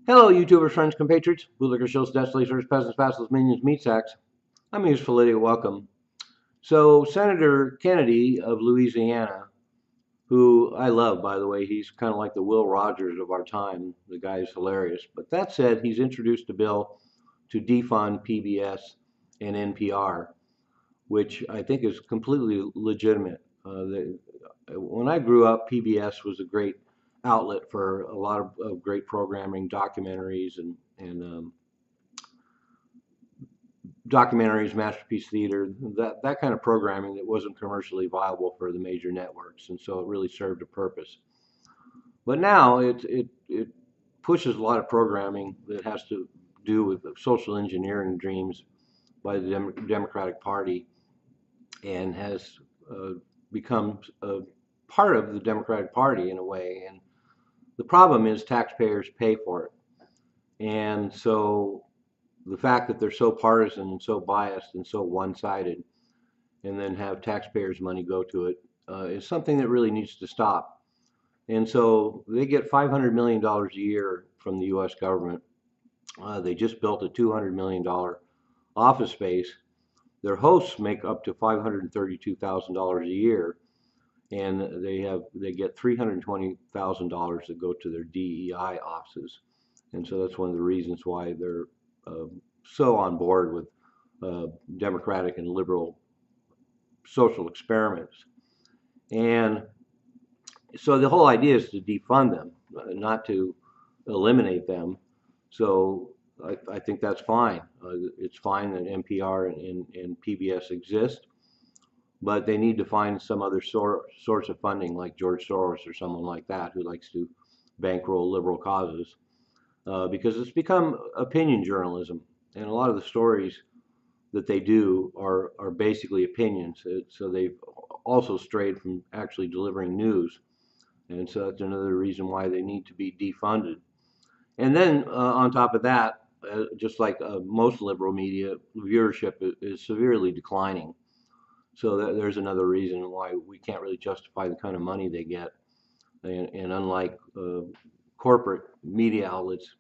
Hello, YouTubers, friends, compatriots, bootlickers, shills, desolators, peasants, vassals, minions, meat sacks. I'm your useful idiot. Welcome. So, Senator Kennedy of Louisiana, who I love, by the way, he's kind of like the Will Rogers of our time. The guy is hilarious. But that said, he's introduced a bill to defund PBS and NPR, which I think is completely legitimate. When I grew up, PBS was a great outlet for a lot of great programming, documentaries, and documentaries, masterpiece theater, that kind of programming that wasn't commercially viable for the major networks, and so it really served a purpose. But now it pushes a lot of programming that has to do with social engineering dreams by the Democratic Party, and has become a part of the Democratic Party in a way. And the problem is taxpayers pay for it, and so the fact that they're so partisan and so biased and so one-sided, and then have taxpayers' money go to it, is something that really needs to stop. And so they get $500 million a year from the U.S. government. They just built a $200 million office space. Their hosts make up to $532,000 a year, and they get $320,000 that go to their DEI offices. And so that's one of the reasons why they're so on board with democratic and liberal social experiments. And so the whole idea is to defund them, not to eliminate them. So I think that's fine. It's fine that NPR and PBS exist, but they need to find some other source of funding, like George Soros or someone like that who likes to bankroll liberal causes, because it's become opinion journalism, and a lot of the stories that they do are basically opinions. So they've also strayed from actually delivering news, and so that's another reason why they need to be defunded. And then on top of that, just like most liberal media, viewership is severely declining. So there's another reason why we can't really justify the kind of money they get. And unlike corporate media outlets,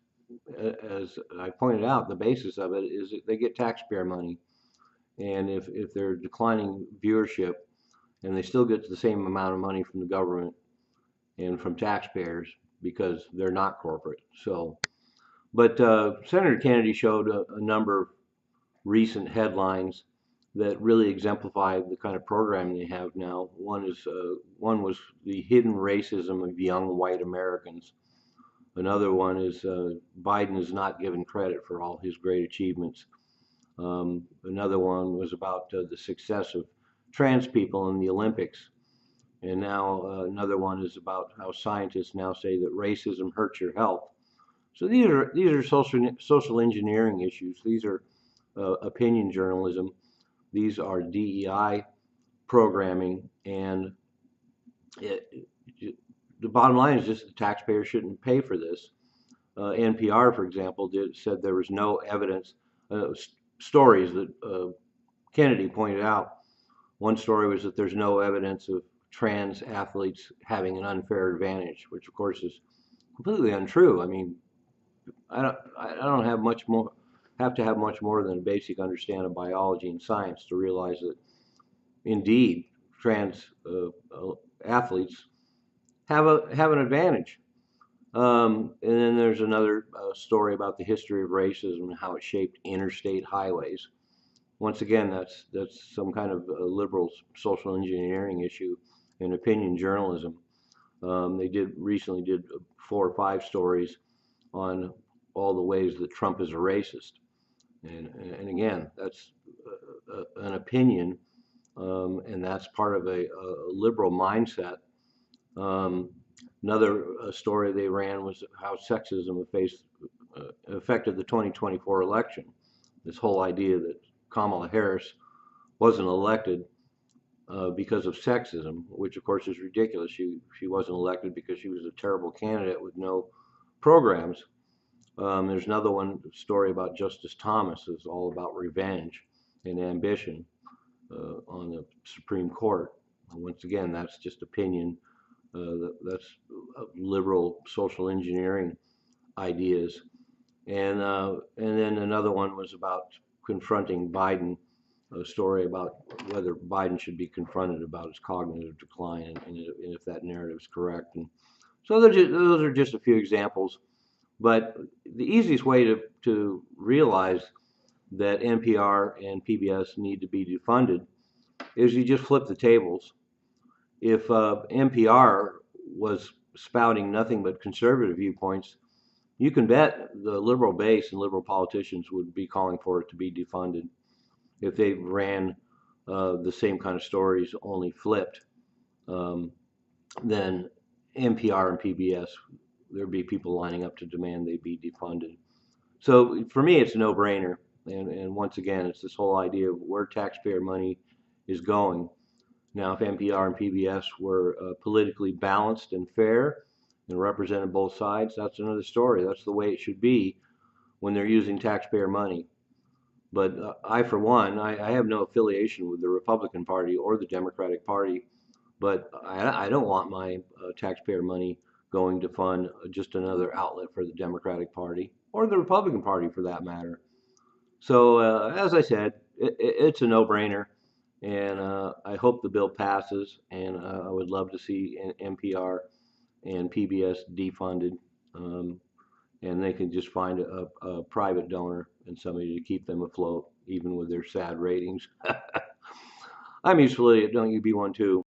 as I pointed out, the basis of it is that they get taxpayer money. And if they're declining viewership and they still get the same amount of money from the government and from taxpayers because they're not corporate. So, but Senator Kennedy showed a number of recent headlines that really exemplify the kind of programming they have now. One was the hidden racism of young white Americans. Another one is Biden is not given credit for all his great achievements. Another one was about the success of trans people in the Olympics. And now another one is about how scientists now say that racism hurts your health. So these are social engineering issues. These are opinion journalism. These are DEI programming, and the bottom line is just the taxpayers shouldn't pay for this. NPR, for example, said there was no evidence. Stories that Kennedy pointed out. One story was that there's no evidence of trans athletes having an unfair advantage, which of course is completely untrue. I mean, I don't have to have much more than a basic understanding of biology and science to realize that indeed trans athletes have an advantage. And then there's another story about the history of racism and how it shaped interstate highways. Once again, that's some kind of liberal social engineering issue in opinion journalism. They recently did 4 or 5 stories on all the ways that Trump is a racist, and again, that's an opinion, and that's part of a liberal mindset. Another story they ran was how sexism affected the 2024 election. This whole idea that Kamala Harris wasn't elected because of sexism, which of course is ridiculous. She wasn't elected because she was a terrible candidate with no programs. There's another story about Justice Thomas. It's all about revenge and ambition on the Supreme Court. Once again, that's just opinion. That's liberal social engineering ideas. And then another one was about confronting Biden, a story about whether Biden should be confronted about his cognitive decline, and if that narrative is correct. And so those are just a few examples. But the easiest way to realize that NPR and PBS need to be defunded is you just flip the tables. If NPR was spouting nothing but conservative viewpoints, you can bet the liberal base and liberal politicians would be calling for it to be defunded. If they ran the same kind of stories, only flipped, um, then NPR and PBS, there'd be people lining up to demand they be defunded. So for me, it's a no-brainer. And once again, it's this whole idea of where taxpayer money is going. Now, if NPR and PBS were politically balanced and fair and represented both sides, that's another story. That's the way it should be when they're using taxpayer money. But I, for one, I have no affiliation with the Republican Party or the Democratic Party, but I don't want my taxpayer money going to fund just another outlet for the Democratic Party or the Republican Party for that matter. So, as I said, it's a no-brainer, and I hope the bill passes, and I would love to see NPR and PBS defunded, and they can just find a private donor and somebody to keep them afloat, even with their sad ratings. I'm useful idiot, don't you be one too?